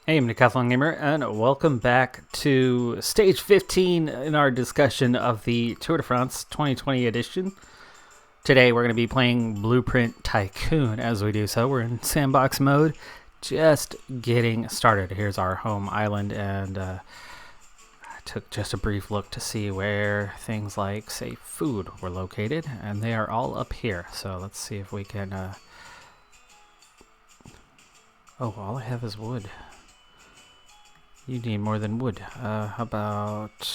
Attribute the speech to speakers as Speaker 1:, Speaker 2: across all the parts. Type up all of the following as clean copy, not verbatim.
Speaker 1: Hey, I'm Decathlon Gamer, and welcome back to stage 15 in our discussion of the Tour de France 2020 edition. Today, we're going to be playing Blueprint Tycoon. As we do so, we're in sandbox mode, just getting started. Here's our home island, and I took just a brief look to see where things like, say, food were located, and they are all up here. So let's see if we can... Oh, all I have is wood. You need more than wood. How about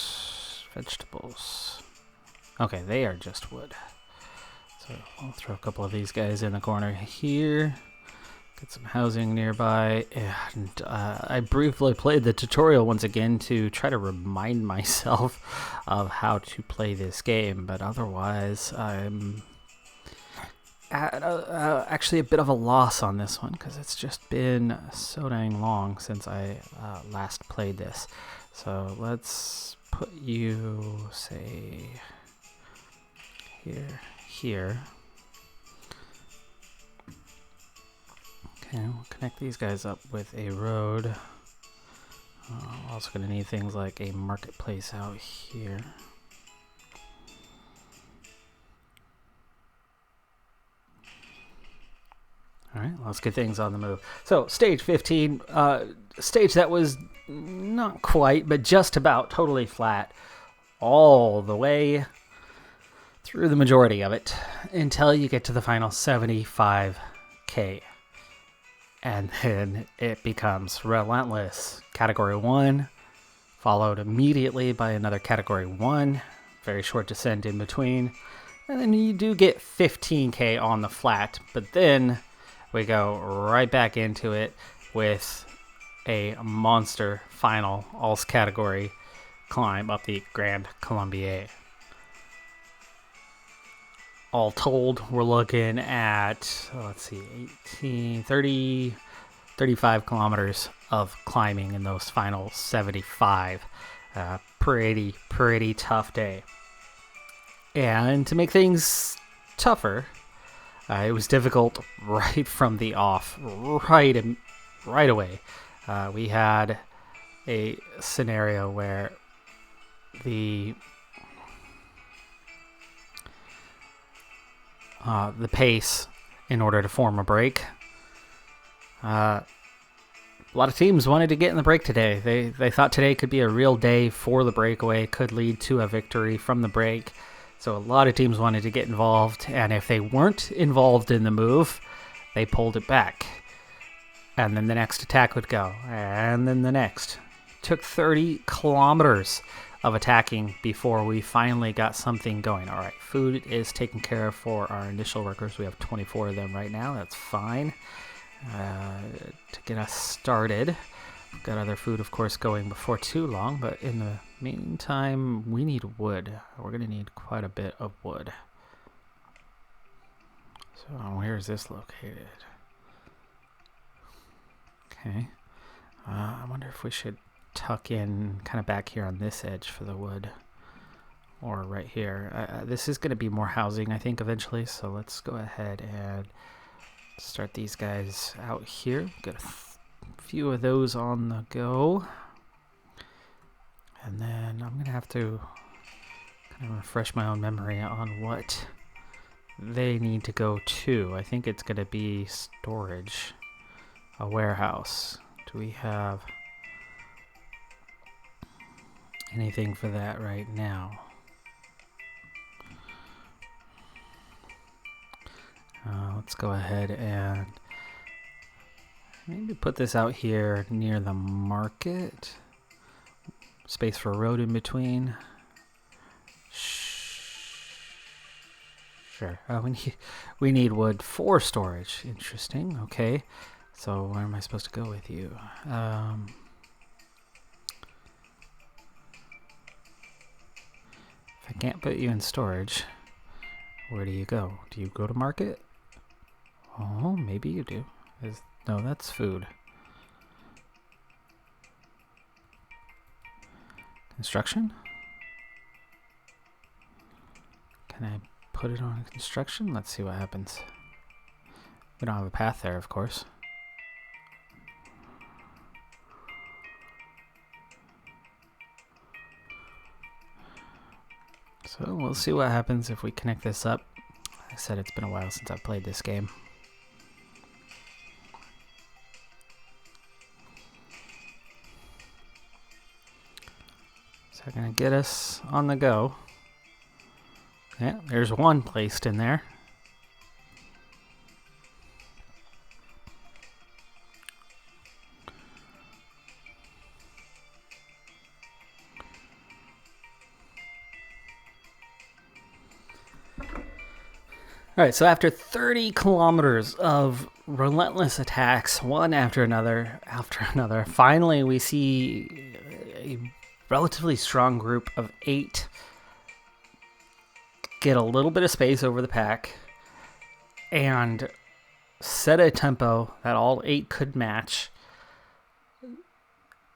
Speaker 1: vegetables? Okay, they are just wood. So I'll throw a couple of these guys in the corner here. Get some housing nearby. And I briefly played the tutorial once again to try to remind myself of how to play this game. But otherwise, I'm actually a bit of a loss on this one because it's just been so dang long since I last played this. So let's put you, say, here. Okay, we'll connect these guys up with a road. Also going to need things like a marketplace out here. All right, let's get things on the move. So, stage 15, stage that was not quite, but just about totally flat all the way through the majority of it until you get to the final 75K. And then it becomes relentless. Category 1, followed immediately by another Category 1, very short descent in between. And then you do get 15K on the flat, but then we go right back into it with a monster final alls category climb up the Grand Columbier. All told, we're looking at, 35 kilometers of climbing in those final 75. Pretty tough day. And to make things tougher, it was difficult right from the off, right away. We had a scenario where the pace, in order to form a break, a lot of teams wanted to get in the break today. They thought today could be a real day for the breakaway, could lead to a victory from the break. So a lot of teams wanted to get involved, and if they weren't involved in the move, they pulled it back. And then the next attack would go, and then the next. Took 30 kilometers of attacking before we finally got something going. All right, food is taken care of for our initial workers. We have 24 of them right now. That's fine. To get us started, we've got other food, of course, going before too long, but in the meantime, we need wood. We're going to need quite a bit of wood. So where is this located? Okay. I wonder if we should tuck in kind of back here on this edge for the wood. Or right here. This is going to be more housing, I think, eventually. So let's go ahead and start these guys out here. Got a few of those on the go. And then I'm going to have to kind of refresh my own memory on what they need to go to. I think it's going to be storage, a warehouse. Do we have anything for that right now? Let's go ahead and maybe put this out here near the market. Space for a road in between. Sure. We need wood for storage. Interesting. Okay. So where am I supposed to go with you? If I can't put you in storage, where do you go? Do you go to market? Oh, maybe you do. No, that's food. Construction? Can I put it on construction? Let's see what happens. We don't have a path there, of course. So we'll see what happens if we connect this up. I said it's been a while since I've played this game. So I'm going to get us on the go. Yeah, there's one placed in there. All right, so after 30 kilometers of relentless attacks, one after another, finally we see a relatively strong group of 8 get a little bit of space over the pack and set a tempo that all 8 could match,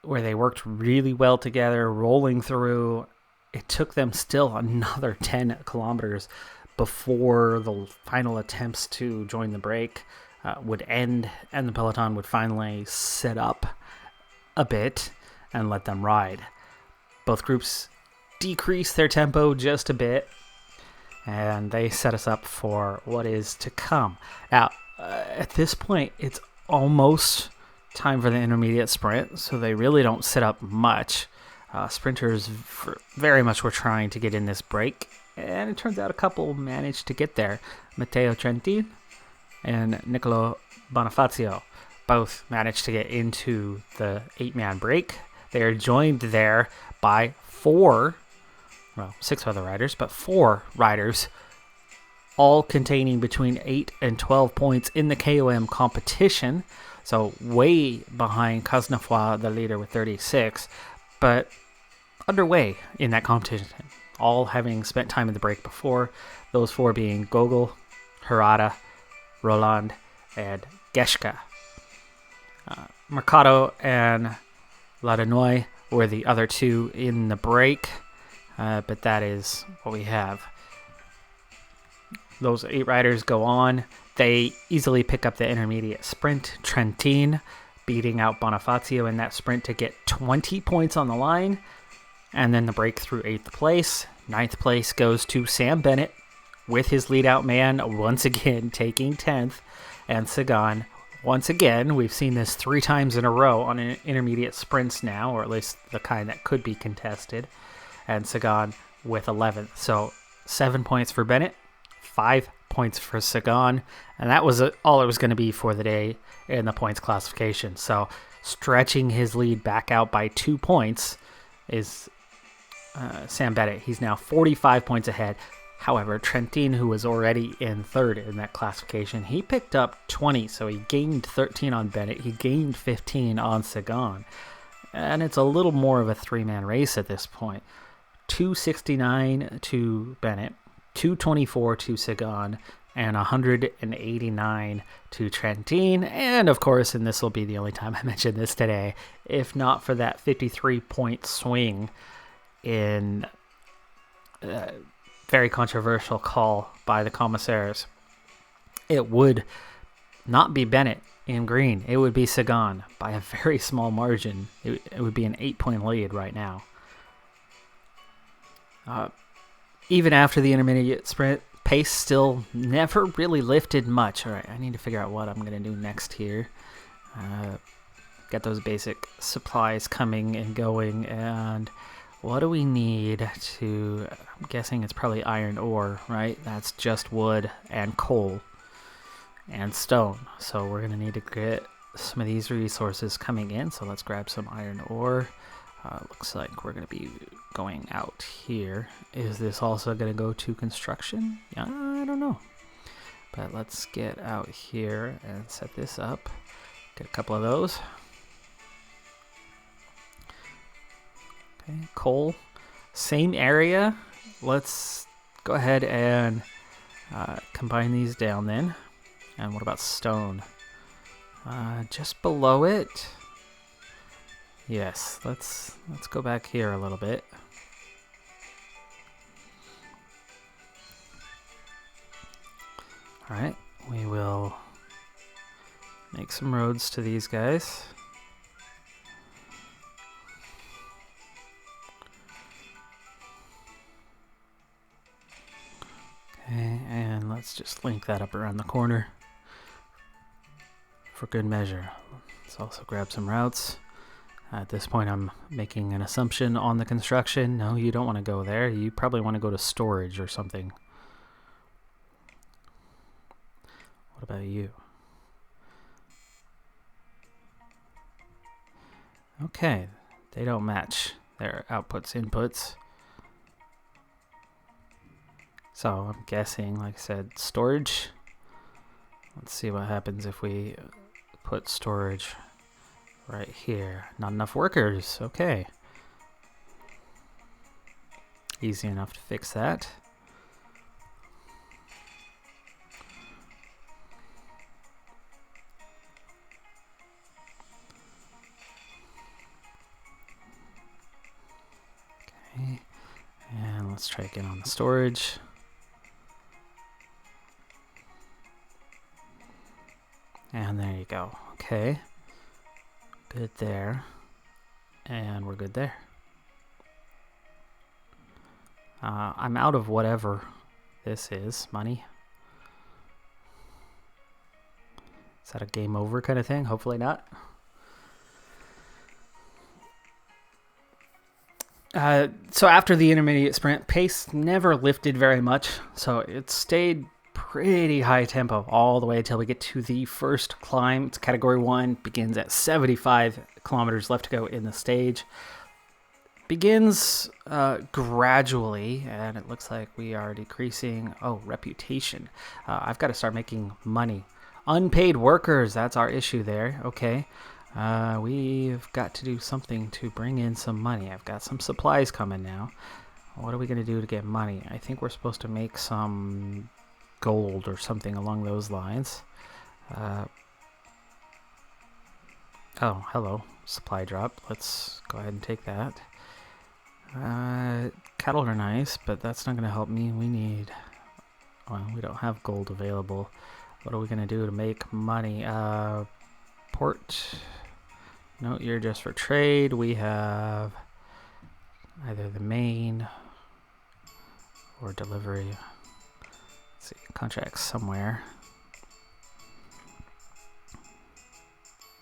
Speaker 1: where they worked really well together, rolling through. It took them still another 10 kilometers before the final attempts to join the break would end, and the peloton would finally set up a bit and let them ride. Both groups decreased their tempo just a bit, and they set us up for what is to come. Now, at this point, it's almost time for the intermediate sprint, so they really don't set up much. Sprinters very much were trying to get in this break, and it turns out a couple managed to get there. Matteo Trentin and Nicolo Bonifacio both managed to get into the 8-man break. They are joined there by 6 other riders, but 4 riders, all containing between 8 and 12 points in the KOM competition. So way behind Cosnefroid, the leader, with 36, but underway in that competition, all having spent time in the break before, those 4 being Gogol, Harada, Roland, and Geschke. Mercado and Ladenoy were the other 2 in the break, but that is what we have. Those 8 riders go on. They easily pick up the intermediate sprint. Trentin beating out Bonifacio in that sprint to get 20 points on the line. And then the break through 8th place. 9th place goes to Sam Bennett with his lead-out man once again taking 10th. And Sagan, once again, we've seen this 3 times in a row on intermediate sprints now, or at least the kind that could be contested. And Sagan with 11th. So 7 points for Bennett, 5 points for Sagan. And that was all it was going to be for the day in the points classification. So stretching his lead back out by 2 points is Sam Bennett. He's now 45 points ahead. However, Trentin, who was already in 3rd in that classification, he picked up 20, so he gained 13 on Bennett. He gained 15 on Sagan. And it's a little more of a 3-man race at this point. 269 to Bennett, 224 to Sagan, and 189 to Trentin. And of course, and this will be the only time I mention this today, if not for that 53-point swing in very controversial call by the commissaires, it would not be Bennett in green. It would be Sagan by a very small margin. It would be an 8-point lead right now. Even after the intermediate sprint, pace still never really lifted much. All right, I need to figure out what I'm going to do next here. Get those basic supplies coming and going, and what do we need to... I'm guessing it's probably iron ore, right? That's just wood and coal and stone. So we're going to need to get some of these resources coming in. So let's grab some iron ore. Looks like we're going to be going out here. Is this also going to go to construction? Yeah, I don't know. But let's get out here and set this up. Get a couple of those. Okay, coal. Same area. Let's go ahead and combine these down then. And what about stone? Just below it. Yes, let's go back here a little bit. All right, we will make some roads to these guys. let's just link that up around the corner for good measure. Let's also grab some routes. At this point, I'm making an assumption on the construction. No, you don't want to go there. You probably want to go to storage or something. What about you? Okay, they don't match their outputs, inputs. So I'm guessing, like I said, storage. Let's see what happens if we put storage right here. Not enough workers. Okay. Easy enough to fix that. Okay. And let's try again on the storage. And there you go. Okay. Good there. And we're good there. I'm out of whatever this is. Money. Is that a game over kind of thing? Hopefully not. So after the intermediate sprint, pace never lifted very much. So it stayed pretty high tempo all the way until we get to the first climb. It's category 1, begins at 75 kilometers left to go in the stage. Begins gradually, and it looks like we are decreasing. Oh, reputation. I've got to start making money. Unpaid workers, that's our issue there. Okay. We've got to do something to bring in some money. I've got some supplies coming now. What are we going to do to get money? I think we're supposed to make some gold or something along those lines. Oh, hello. Supply drop. Let's go ahead and take that. Cattle are nice, but that's not going to help me. We need... Well, we don't have gold available. What are we going to do to make money? Port... No, you're just for trade. We have either the main or delivery. Let's see, contracts somewhere.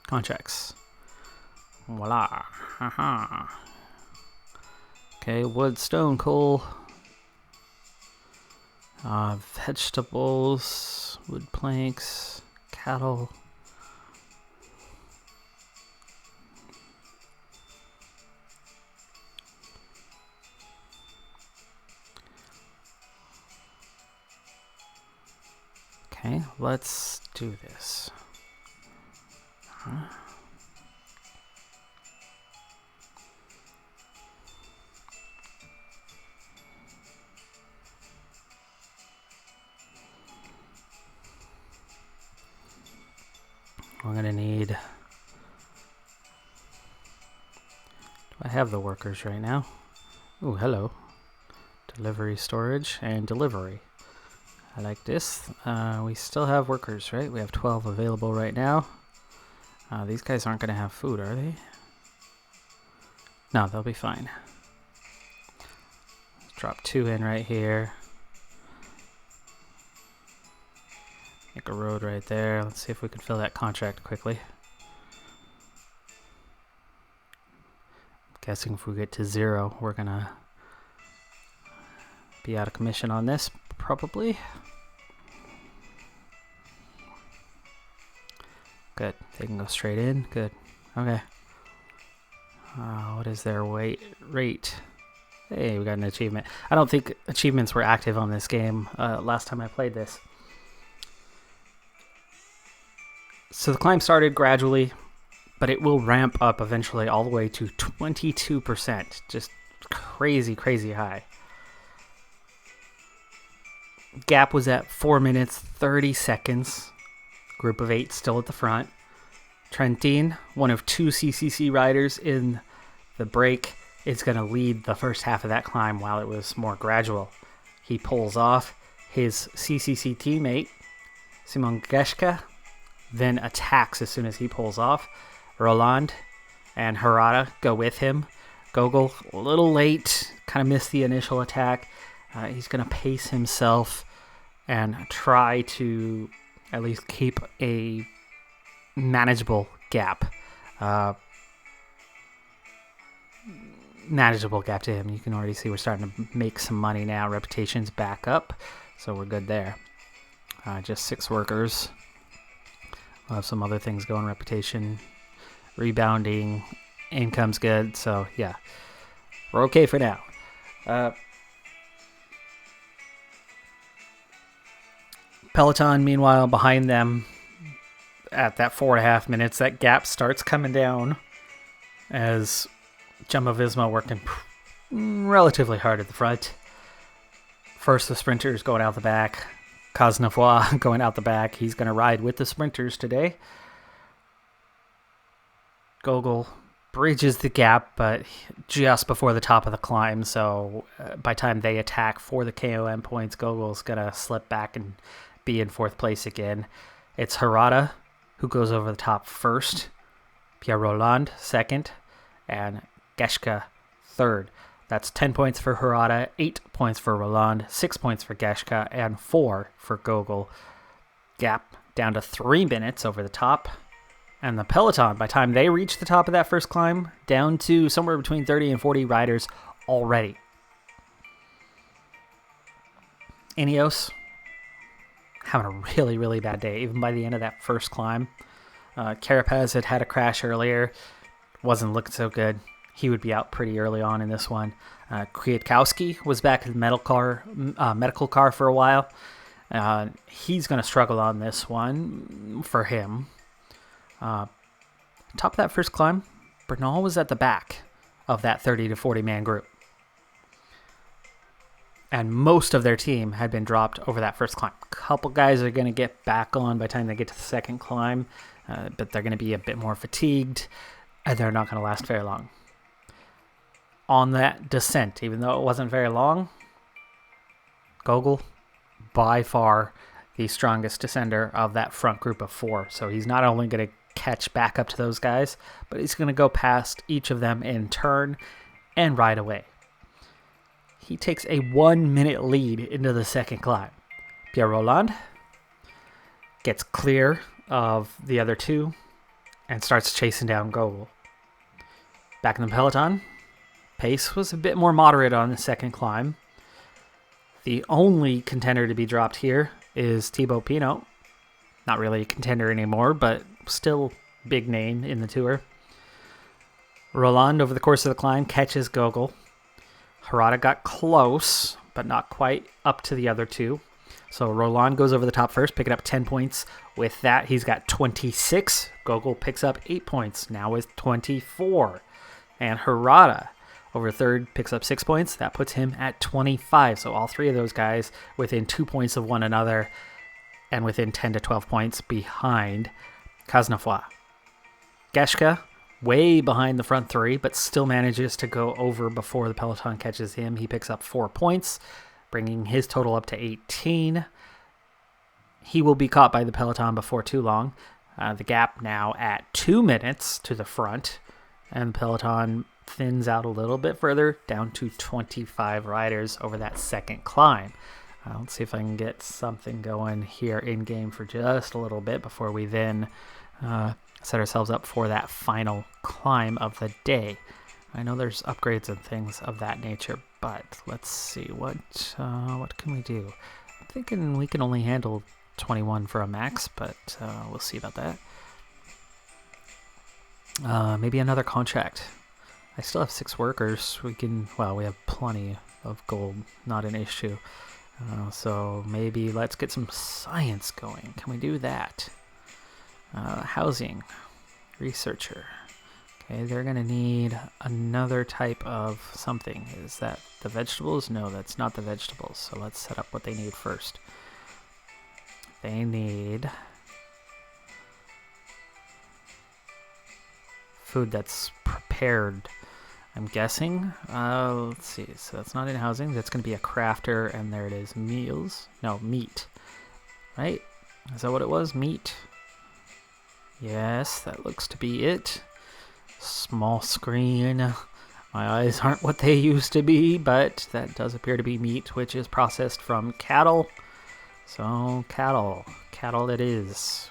Speaker 1: Contracts. Voila. Haha. Okay, wood, stone, coal. Vegetables, wood planks, cattle. Okay, let's do this. We're gonna need... Do I have the workers right now? Ooh, hello. Delivery, storage, and delivery. I like this. We still have workers, right? We have 12 available right now. These guys aren't going to have food, are they? No, they'll be fine. Let's drop 2 in right here. Make a road right there. Let's see if we can fill that contract quickly. I'm guessing if we get to 0, we're going to be out of commission on this, probably. Good. They can go straight in. Good. Okay. What is their rate? Hey, we got an achievement. I don't think achievements were active on this game last time I played this. So the climb started gradually, but it will ramp up eventually all the way to 22%. Just crazy, crazy high. Gap was at 4 minutes, 30 seconds. Group of 8 still at the front. Trentin, one of 2 CCC riders in the break, is going to lead the first half of that climb while it was more gradual. He pulls off. His CCC teammate, Simon Geshka, then attacks as soon as he pulls off. Roland and Harada go with him. Gogol, a little late, kind of missed the initial attack. He's going to pace himself and try to at least keep a manageable gap. Manageable gap to him. You can already see we're starting to make some money now. Reputation's back up, so we're good there. Just 6 workers. We'll have some other things going. Reputation, rebounding, income's good. So yeah, we're okay for now. Peloton, meanwhile, behind them at that 4.5 minutes, that gap starts coming down as Jumbo-Visma working relatively hard at the front. First, the sprinters going out the back. Cosnefroy going out the back. He's going to ride with the sprinters today. Gogol bridges the gap, but just before the top of the climb. So by the time they attack for the KOM points, Gogol's going to slip back and be in 4th place again. It's Harada who goes over the top first. Pierre Roland second. And Geshka third. That's 10 points for Harada, 8 points for Roland, 6 points for Geshka, and 4 for Gogol. Gap down to 3 minutes over the top. And the Peloton, by the time they reach the top of that first climb, down to somewhere between 30 and 40 riders already. Ineos having a really, really bad day, even by the end of that first climb. Carapaz had a crash earlier. Wasn't looking so good. He would be out pretty early on in this one. Kwiatkowski was back in the medical car for a while. He's going to struggle on this one for him. Top of that first climb, Bernal was at the back of that 30 to 40 man group. And most of their team had been dropped over that first climb. A couple guys are going to get back on by the time they get to the second climb, but they're going to be a bit more fatigued, and they're not going to last very long. On that descent, even though it wasn't very long, Gogol, by far the strongest descender of that front group of 4. So he's not only going to catch back up to those guys, but he's going to go past each of them in turn and ride away. He takes a 1-minute lead into the second climb. Pierre Roland gets clear of the other 2 and starts chasing down Gogol. Back in the Peloton, pace was a bit more moderate on the second climb. The only contender to be dropped here is Thibaut Pinot. Not really a contender anymore, but still big name in the Tour. Roland, over the course of the climb, catches Gogol. Harada got close, but not quite up to the other 2. So Roland goes over the top first, picking up 10 points. With that, he's got 26. Gogol picks up 8 points, now with 24. And Harada, over third, picks up 6 points. That puts him at 25. So all 3 of those guys within 2 points of one another and within 10 to 12 points behind Cosnefroy. Geshka, way behind the front 3, but still manages to go over before the Peloton catches him. He picks up 4 points, bringing his total up to 18. He will be caught by the Peloton before too long. The gap now at 2 minutes to the front, and the Peloton thins out a little bit further, down to 25 riders over that second climb. Let's see if I can get something going here in-game for just a little bit before we then set ourselves up for that final climb of the day. I know there's upgrades and things of that nature, but let's see, what can we do? I'm thinking we can only handle 21 for a max, but we'll see about that. Maybe another contract. I still have 6 workers. We have plenty of gold, not an issue. So maybe let's get some science going. Can we do that? Housing. Researcher. Okay, they're going to need another type of something. Is that the vegetables? No, that's not the vegetables. So let's set up what they need first. They need food that's prepared, I'm guessing. Let's see. So that's not in housing. That's going to be a crafter, and there it is. Meals. No, meat. Right? Is that what it was? Meat. Yes, that looks to be it. Small screen. My eyes aren't what they used to be, but that does appear to be meat, which is processed from cattle. So cattle it is.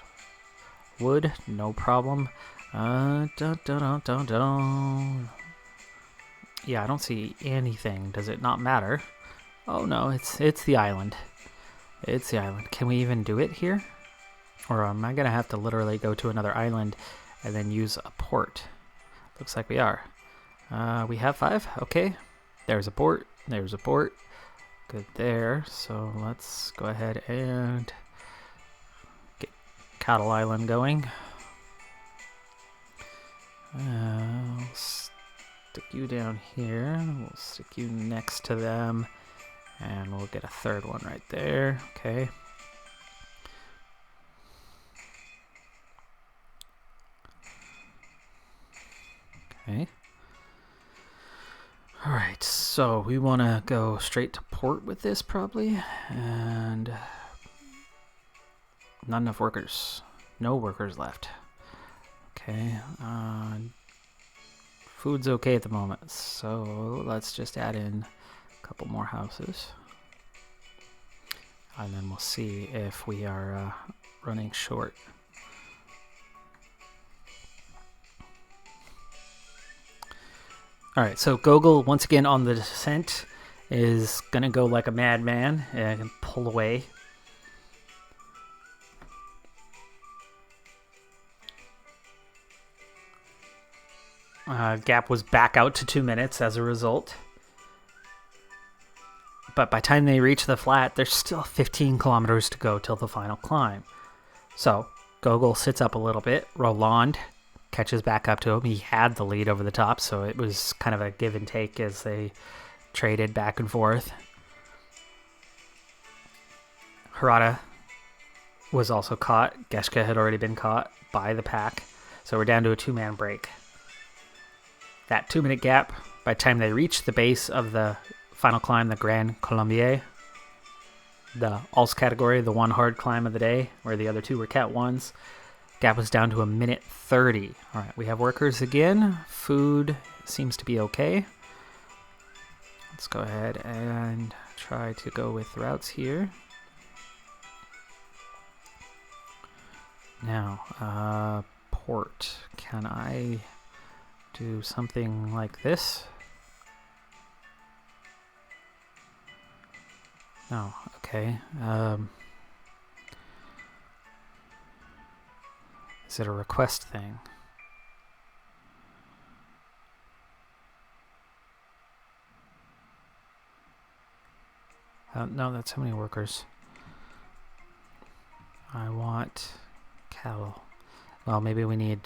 Speaker 1: Wood, no problem. Dun, dun, dun, dun, dun. Yeah, I don't see anything. Does it not matter? Oh no, it's the island. It's the island. Can we even do it here? Or am I gonna have to literally go to another island and then use a port? Looks like we are. We have 5. Okay. There's a port. There's a port. Good there. So let's go ahead and get Cattle Island going. We'll stick you down here. We'll stick you next to them. And we'll get a third one right there. Okay. Okay. Alright, so we want to go straight to port with this probably. And not enough workers. No workers left. Okay. Food's okay at the moment, so let's just add in a couple more houses. And then we'll see if we are running short. Alright, so Gogol, once again on the descent, is going to go like a madman and pull away. Gap was back out to 2 minutes as a result. But by the time they reach the flat, there's still 15 kilometers to go till the final climb. So Gogol sits up a little bit. Roland catches back up to him. He had the lead over the top, so it was kind of a give and take as they traded back and forth. Harada was also caught. Geshka had already been caught by the pack. So we're down to a 2-man break. That 2-minute gap, by the time they reach the base of the final climb, the Grand Columbier, the Alts category, the one hard climb of the day, where the other 2 were Cat 1s, gap was down to 1:30. All right, we have workers again. Food seems to be okay. Let's go ahead and try to go with routes here. Now, port. Can I do something like this? No, okay. Is it a request thing? No, that's how many workers. I want cattle. Well, maybe we need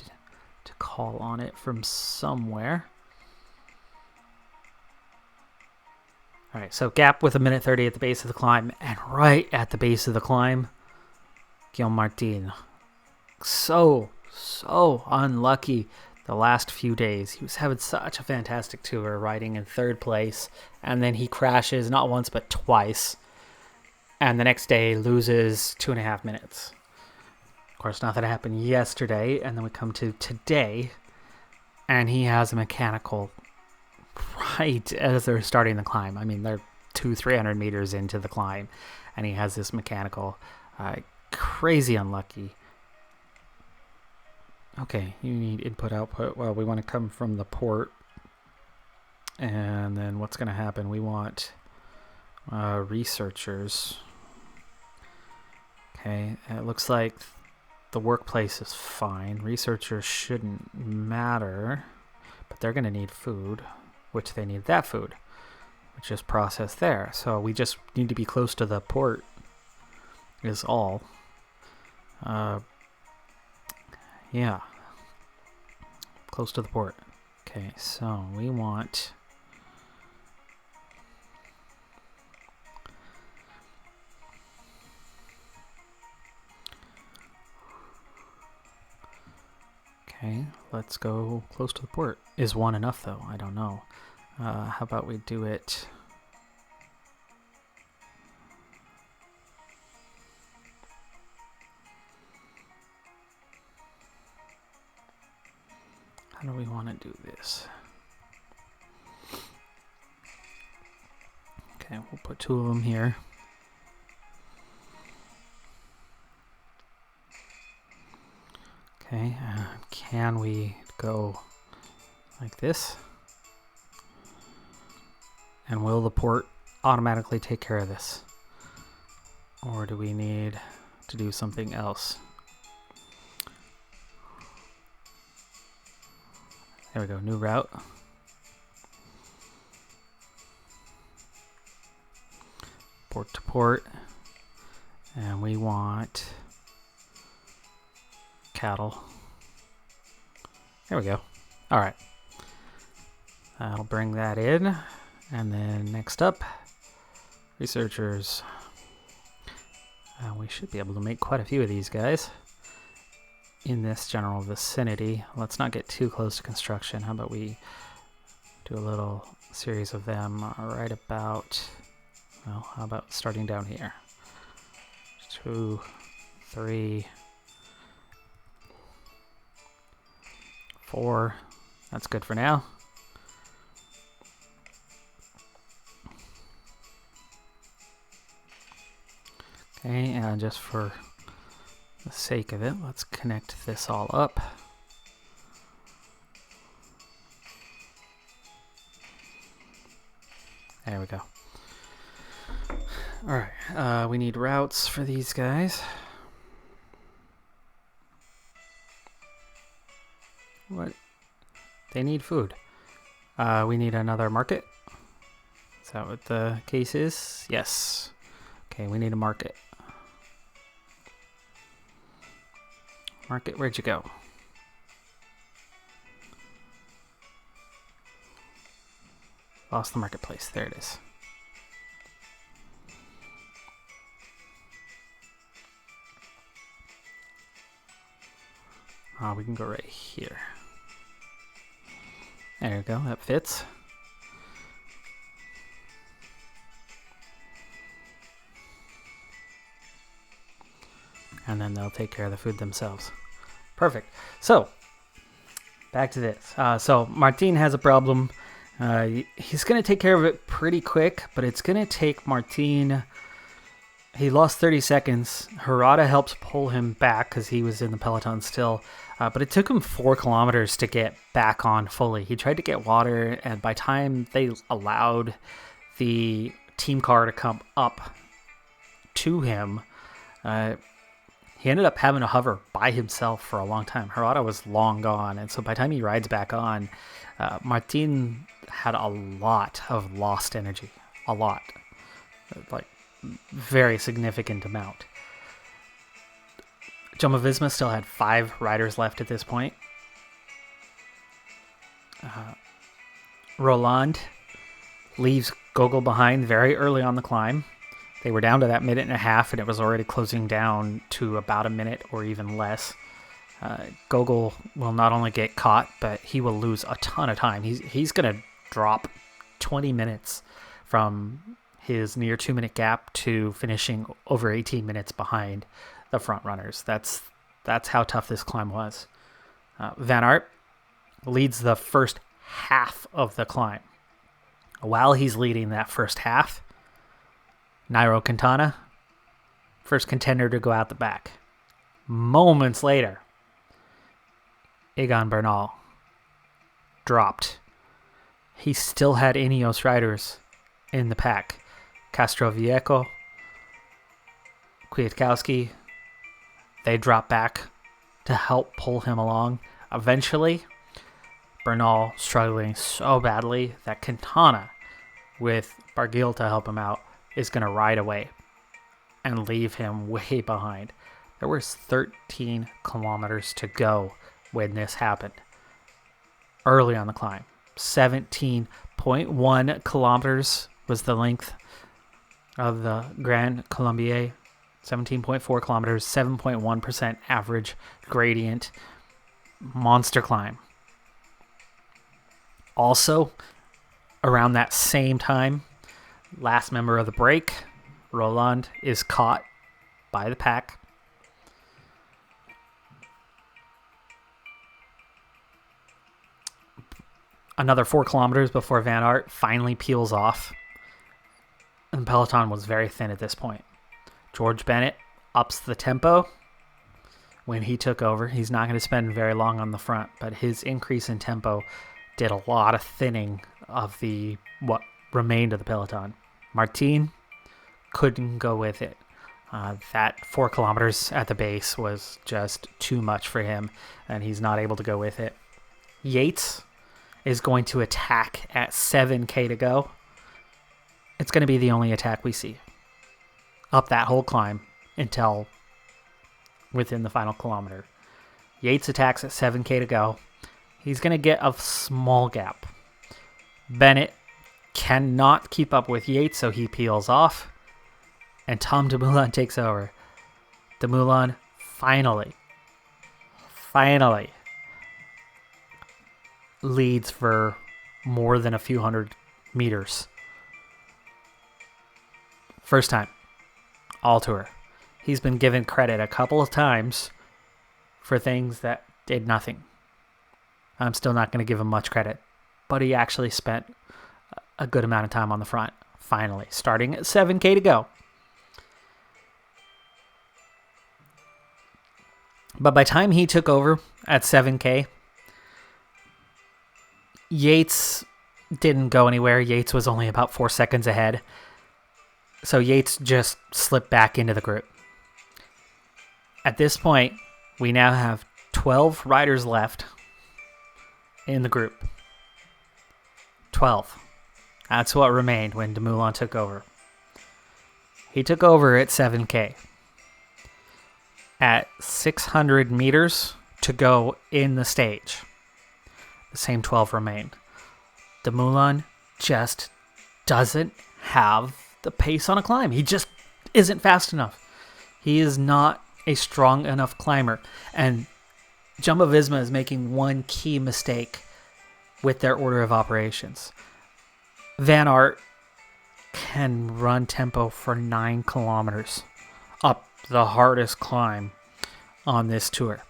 Speaker 1: to call on it from somewhere. All right, so gap with 1:30 at the base of the climb, and right at the base of the climb, Guillaume Martin. So unlucky the last few days. He was having such a fantastic tour, riding in 3rd place, and then he crashes not once but twice, and the next day loses 2.5 minutes. Of course, nothing happened yesterday, and then we come to today, and he has a mechanical right as they're starting the climb. I mean, they're 200-300 meters into the climb, and he has this mechanical. Crazy unlucky. Okay, you need input output. Well, we want to come from the port, and then what's going to happen? We want researchers. Okay, it looks like the workplace is fine. Researchers shouldn't matter, but they're going to need food, which they need that food, which is processed there. So we just need to be close to the port is all. Yeah. Close to the port. Okay, so we want... Okay, let's go close to the port. Is 1 enough, though? I don't know. How about we do it... How do we want to do this? Okay, we'll put 2 of them here. Okay, can we go like this? And will the port automatically take care of this? Or do we need to do something else? There we go, new route. Port to port. And we want cattle. There we go. All right. I'll bring that in. And then next up, researchers. We should be able to make quite a few of these guys in this general vicinity. Let's not get too close to construction. How about we do a little series of them right about, well, how about starting down here? 2, 3, 4. That's good for now. Okay, and just for the sake of it, let's connect this all up. There we go. All right, we need routes for these guys. What? They need food. We need another market. Is that what the case is? Yes. Okay, we need a market. Market, where'd you go? Lost the marketplace. There it is. We can go right here. There we go. That fits. And then they'll take care of the food themselves. Perfect. So, back to this. So, Martin has a problem. He's going to take care of it pretty quick, but it's going to take Martin... He lost 30 seconds. Harada helps pull him back because he was in the peloton still. But it took him 4 kilometers to get back on fully. He tried to get water, and by time they allowed the team car to come up to him, he ended up having to hover by himself for a long time. Harada was long gone, and so by the time he rides back on, Martin had a lot of lost energy. A lot. Like, very significant amount. Jumbo-Visma still had 5 riders left at this point. Roland leaves Gogol behind very early on the climb. They were down to that minute and a half, and it was already closing down to about a minute or even less. Gogol will not only get caught, but he will lose a ton of time. He's going to drop 20 minutes from his near 2-minute gap to finishing over 18 minutes behind the front runners. That's how tough this climb was. Van Aert leads the first half of the climb. While he's leading that first half, Nairo Quintana, first contender to go out the back. Moments later, Egan Bernal dropped. He still had Ineos riders in the pack. Castroviejo, Kwiatkowski, they dropped back to help pull him along. Eventually, Bernal struggling so badly that Quintana, with Barguil to help him out, is going to ride away and leave him way behind. There was 13 kilometers to go when this happened. Early on the climb. 17.1 kilometers was the length of the Grand Columbier. 17.4 kilometers, 7.1% average gradient. Monster climb. Also, around that same time, last member of the break, Roland, is caught by the pack. Another 4 kilometers before Van Aert finally peels off. And the peloton was very thin at this point. George Bennett ups the tempo. when he took over. He's not going to spend very long on the front, but his increase in tempo did a lot of thinning of what remained of the peloton. Martin couldn't go with it. That 4 kilometers at the base was just too much for him, and he's not able to go with it. Yates is going to attack at 7K to go. It's going to be the only attack we see up that whole climb until within the final kilometer. Yates attacks at 7K to go. He's going to get a small gap. Bennett cannot keep up with Yates, so he peels off, and Tom Dumoulin takes over. Dumoulin finally leads for more than a few hundred meters. First time, all tour. He's been given credit a couple of times for things that did nothing. I'm still not going to give him much credit, but he actually spent a good amount of time on the front, finally, starting at 7K to go. But by the time he took over at 7K, Yates didn't go anywhere. Yates was only about 4 seconds ahead. So Yates just slipped back into the group. At this point, we now have 12 riders left in the group. 12. That's what remained when Dumoulin took over. He took over at 7K. At 600 meters to go in the stage, the same 12 remain. Dumoulin just doesn't have the pace on a climb. He just isn't fast enough. He is not a strong enough climber. And Jumbo-Visma is making one key mistake with their order of operations. Van Aert can run tempo for 9 kilometers up the hardest climb on this tour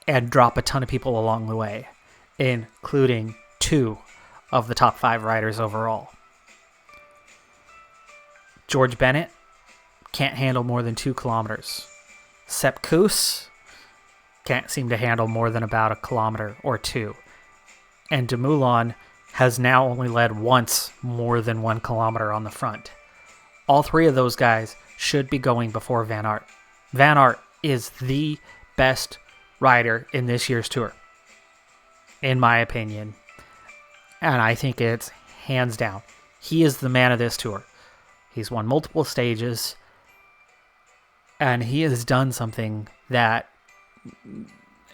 Speaker 1: and drop a ton of people along the way, including 2 of the top 5 riders overall. George Bennett can't handle more than 2 kilometers. Sepp Kuss can't seem to handle more than about a kilometer or 2. And Dumoulin has now only led once more than 1 kilometer on the front. All 3 of those guys should be going before Van Aert. Van Aert is the best rider in this year's tour, in my opinion. And I think it's hands down. He is the man of this tour. He's won multiple stages, and he has done something that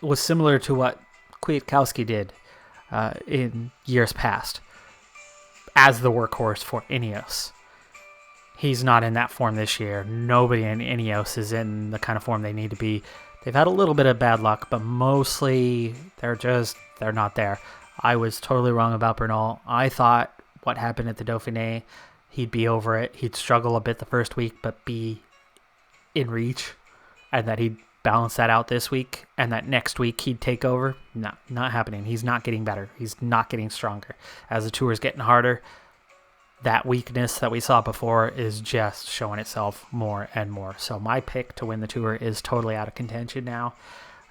Speaker 1: was similar to what Kwiatkowski did in years past as the workhorse for Ineos. He's not in that form this year. Nobody in Ineos is in the kind of form they need to be. They've had a little bit of bad luck, but mostly they're not there. I was totally wrong about Bernal. I thought what happened at the Dauphiné, he'd be over it. He'd struggle a bit the first week, but be in reach, and that he'd balance that out this week, and that next week he'd take over. No, not happening. He's not getting better. He's not getting stronger. As the tour is getting harder, that weakness that we saw before is just showing itself more and more. So my pick to win the tour is totally out of contention now.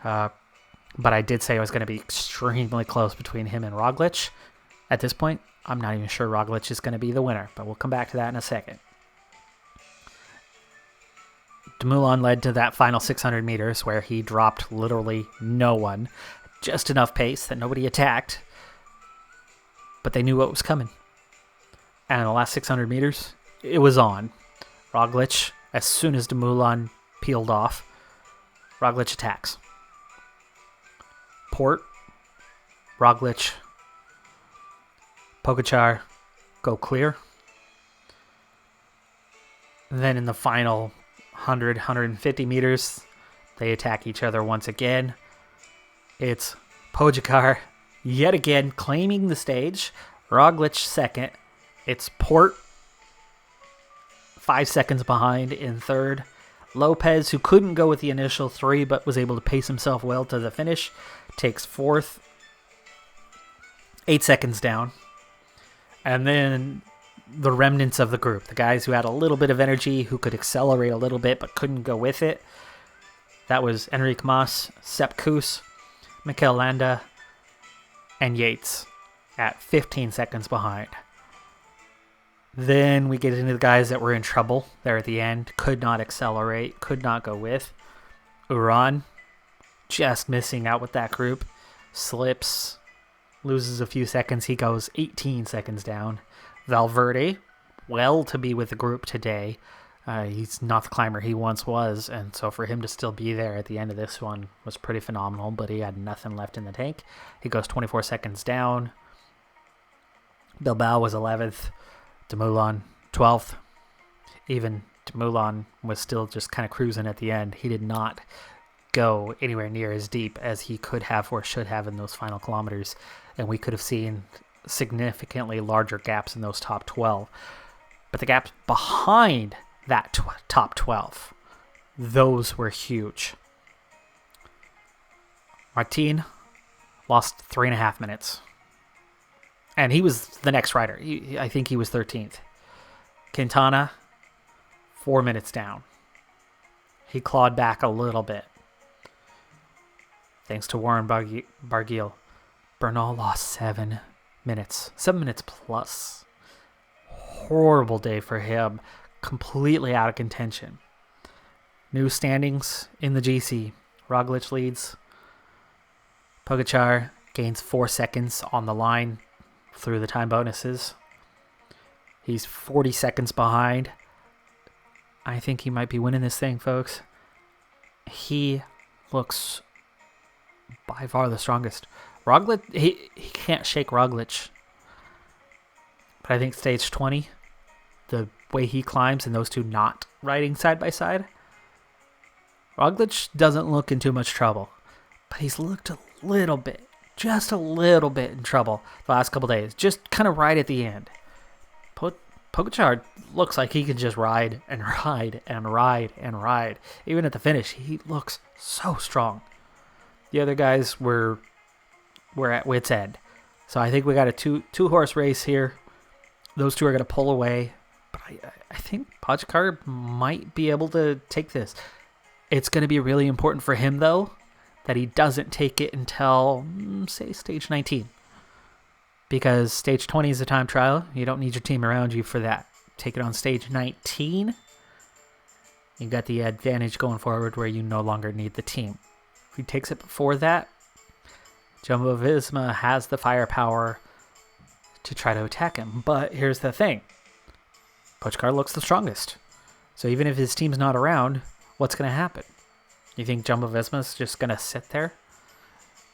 Speaker 1: But I did say it was going to be extremely close between him and Roglic. At this point, I'm not even sure Roglic is going to be the winner, but we'll come back to that in a second. Dumoulin led to that final 600 meters where he dropped literally no one. Just enough pace that nobody attacked, but they knew what was coming. And in the last 600 meters, it was on. Roglic, as soon as Dumoulin peeled off, Roglic attacks. Port, Roglic, Pogačar go clear. Then in the final 100, 150 meters, they attack each other once again. It's Pogačar yet again claiming the stage. Roglic second. It's Port 5 seconds behind in third. Lopez, who couldn't go with the initial 3 but was able to pace himself well to the finish, takes fourth. 8 seconds down. And then the remnants of the group, the guys who had a little bit of energy, who could accelerate a little bit but couldn't go with it, That was Enrique Mas, Sepp Kuss, Mikel Landa, and Yates at 15 seconds behind. Then we get into the guys that were in trouble there at the end. Could not accelerate, could not go with. Uran, just missing out with that group. Slips, loses a few seconds. He goes 18 seconds down. Valverde, well to be with the group today. He's not the climber he once was, and so for him to still be there at the end of this one was pretty phenomenal, but he had nothing left in the tank. He goes 24 seconds down. Bilbao was 11th. Dumoulin 12th. Even Dumoulin was still just kind of cruising at the end. He did not go anywhere near as deep as he could have or should have in those final kilometers, and we could have seen significantly larger gaps in those top 12. But the gaps behind that top 12, those were huge. Martin lost 3.5 minutes. And he was the next rider. I think he was 13th. Quintana, 4 minutes down. He clawed back a little bit. Thanks to Warren Barguil. Bernal lost 7 minutes. 7 minutes plus. Horrible day for him. Completely out of contention. New standings in the GC. Roglic leads. Pogačar gains 4 seconds on the line through the time bonuses. He's 40 seconds behind. I think he might be winning this thing, folks. He looks by far the strongest. Roglic, he can't shake Roglic. But I think stage 20, the way he climbs and those two not riding side by side, Roglic doesn't look in too much trouble. But he's looked a little bit, just a little bit in trouble the last couple days. Just kind of right at the end. Pogačar looks like he can just ride and ride and ride and ride. Even at the finish, he looks so strong. The other guys were at wit's end. So I think we got a two-horse race here. Those two are going to pull away. But I think Pogačar might be able to take this. It's going to be really important for him, though, that he doesn't take it until, say, stage 19. Because stage 20 is a time trial. You don't need your team around you for that. Take it on stage 19. You got the advantage going forward where you no longer need the team. If he takes it before that, Jumbo-Visma has the firepower to try to attack him. But here's the thing. Pogačar looks the strongest. So even if his team's not around, what's going to happen? You think Jumbo-Visma's just going to sit there?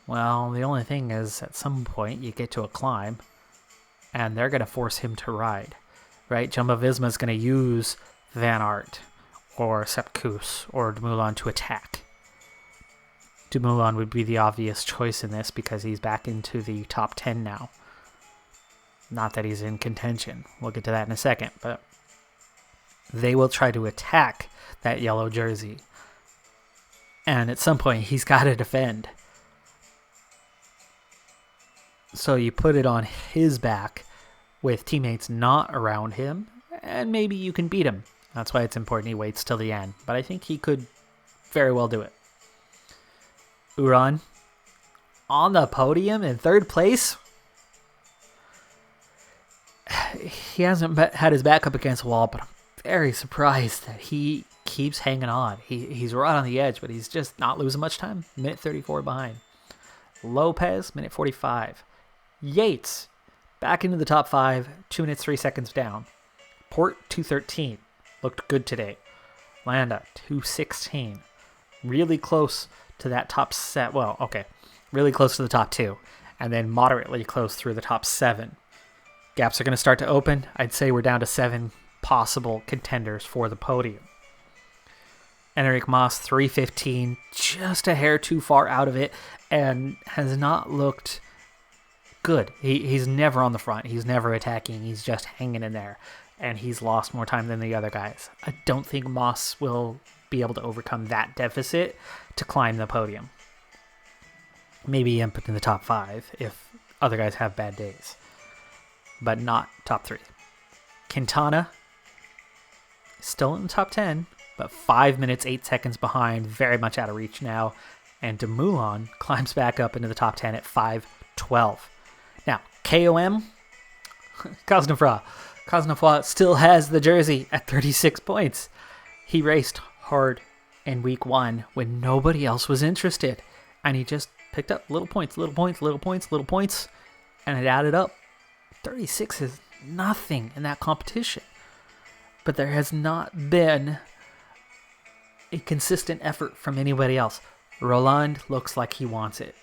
Speaker 1: Well, the only thing is, at some point, you get to a climb, and they're going to force him to ride, right? Jumbo-Visma's going to use Van Aert, or Sepp Kuss, or Dumoulin to attack. Dumoulin would be the obvious choice in this, because he's back into the top 10 now. Not that he's in contention. We'll get to that in a second, but they will try to attack that yellow jersey. And at some point, he's got to defend. So you put it on his back with teammates not around him, and maybe you can beat him. That's why it's important he waits till the end. But I think he could very well do it. Uran on the podium in third place. He hasn't had his back up against the wall, but I'm very surprised that he keeps hanging on. He's right on the edge, but he's just not losing much time. Minute 34 behind. Lopez, minute 45. Yates, back into the top 5, 2 minutes, 3 seconds down. Port, 2:13. Looked good today. Landa, 2:16. Really close to that top set. Well, okay. Really close to the top 2. And then moderately close through the top 7. Gaps are going to start to open. I'd say we're down to 7 possible contenders for the podium. Enric Mas, 3:15. Just a hair too far out of it. And has not looked good. He's never on the front. He's never attacking. He's just hanging in there. And he's lost more time than the other guys. I don't think Moss will be able to overcome that deficit to climb the podium. Maybe in the top 5 if other guys have bad days. But not top 3. Quintana, still in the top 10. but 5 minutes, 8 seconds behind, very much out of reach now. And Dumoulin climbs back up into the top 10 at 5:12. Now, KOM, Cosnefroid. Cosnefroid still has the jersey at 36 points. He raced hard in week 1 when nobody else was interested. And he just picked up little points, and it added up. 36 is nothing in that competition. But there has not been a consistent effort from anybody else. Roland looks like he wants it,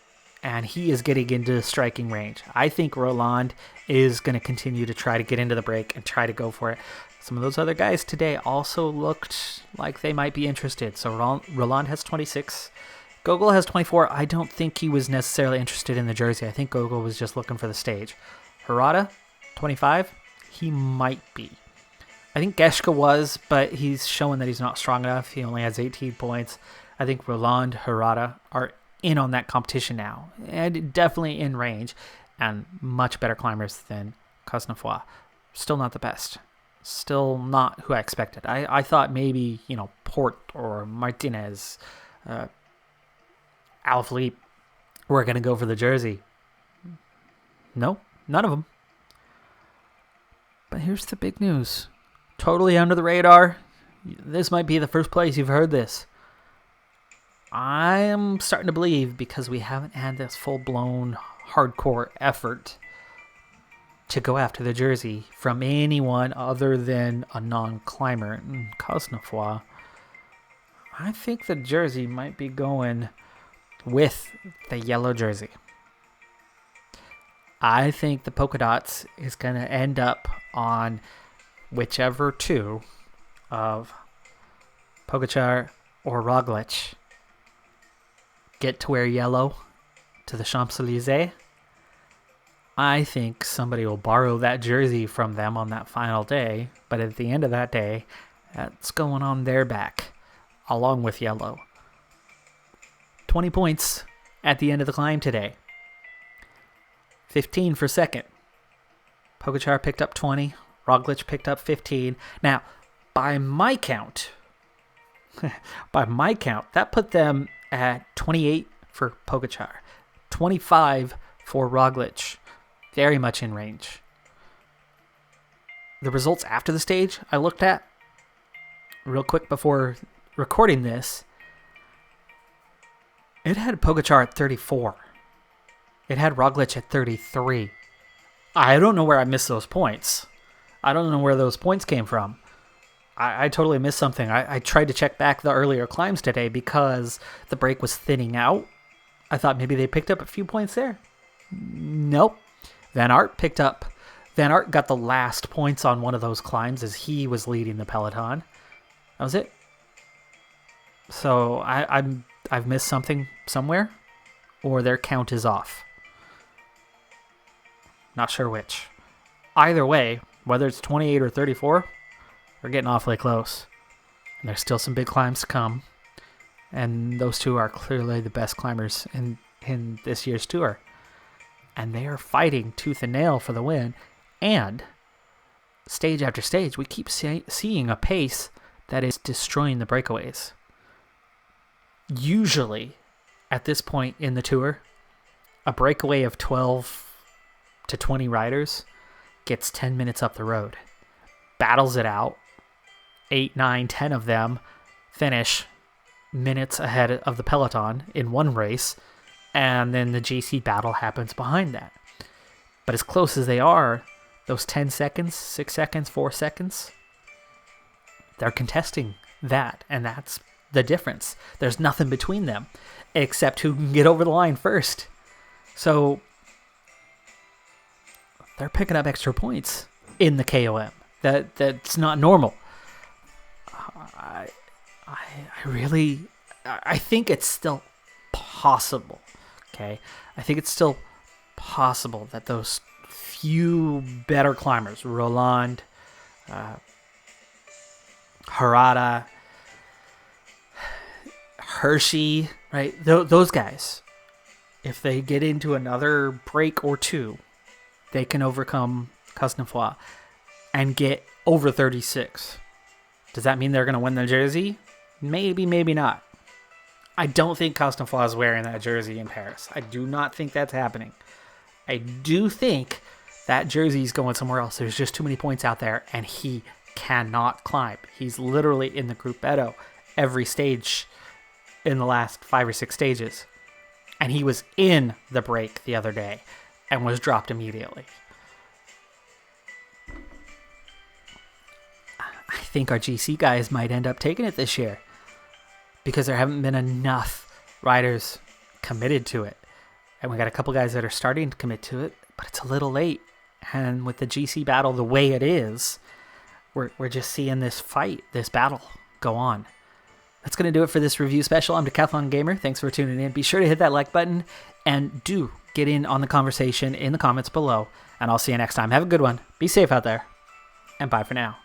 Speaker 1: and he is getting into striking range. I think Roland is going to continue to try to get into the break and try to go for it. Some of those other guys today also looked like they might be interested. So Roland has 26. Gogol has 24. I don't think he was necessarily interested in the jersey. I think Gogol was just looking for the stage. Harada, 25. He might be. I think Geschke was, but he's showing that he's not strong enough. He only has 18 points. I think Roland, Harada are in on that competition now, and definitely in range, and much better climbers than Cosnefroid. Still not the best. Still not who I expected. I thought maybe, Port or Martinez, Alaphilippe were going to go for the jersey. No, none of them. But here's the big news. Totally under the radar. This might be the first place you've heard this. I am starting to believe, because we haven't had this full-blown hardcore effort to go after the jersey from anyone other than a non-climber, Cosnefroid, I think the jersey might be going with the yellow jersey. I think the polka dots is going to end up on whichever two of Pogačar or Roglic get to wear yellow to the Champs-Élysées. I think somebody will borrow that jersey from them on that final day, but at the end of that day, that's going on their back, along with yellow. 20 points at the end of the climb today. 15 for second. Pogačar picked up 20. Roglic picked up 15. Now, by my count, that put them at 28 for Pogačar, 25 for Roglic. Very much in range. The results after the stage I looked at real quick before recording this, it had Pogačar at 34. It had Roglic at 33. I don't know where I missed those points. I don't know where those points came from. I totally missed something. I tried to check back the earlier climbs today because the break was thinning out. I thought maybe they picked up a few points there. Nope. Van Aert got the last points on one of those climbs as he was leading the peloton. That was it. So I've missed something somewhere, or their count is off. Not sure which. Either way, whether it's 28 or 34, we're getting awfully close. And there's still some big climbs to come. And those two are clearly the best climbers in this year's tour. And they are fighting tooth and nail for the win. And stage after stage, we keep seeing a pace that is destroying the breakaways. Usually, at this point in the tour, a breakaway of 12 to 20 riders gets 10 minutes up the road, battles it out. 8, 9, 10 of them finish minutes ahead of the peloton in one race, and then the GC battle happens behind that. But as close as they are, those 10 seconds, 6 seconds, 4 seconds, they're contesting that, and that's the difference. There's nothing between them except who can get over the line first. So they're picking up extra points in the KOM. That's not normal. I think it's still possible. Okay, I think it's still possible that those few better climbers, Roland, Harada, Hershey, right? Those guys, if they get into another break or two, they can overcome Cosnefroid and get over 36. Does that mean they're going to win the jersey? Maybe, maybe not. I don't think Custom Flaw is wearing that jersey in Paris. I do not think that's happening. I do think that jersey's going somewhere else. There's just too many points out there, and he cannot climb. He's literally in the Gruppetto every stage in the last 5 or 6 stages. And he was in the break the other day and was dropped immediately. I think our GC guys might end up taking it this year because there haven't been enough riders committed to it. And we got a couple guys that are starting to commit to it, but it's a little late. And with the GC battle the way it is, we're just seeing this battle go on. That's going to do it for this review special. I'm Decathlon Gamer. Thanks for tuning in. Be sure to hit that like button and do get in on the conversation in the comments below. And I'll see you next time. Have a good one. Be safe out there. And bye for now.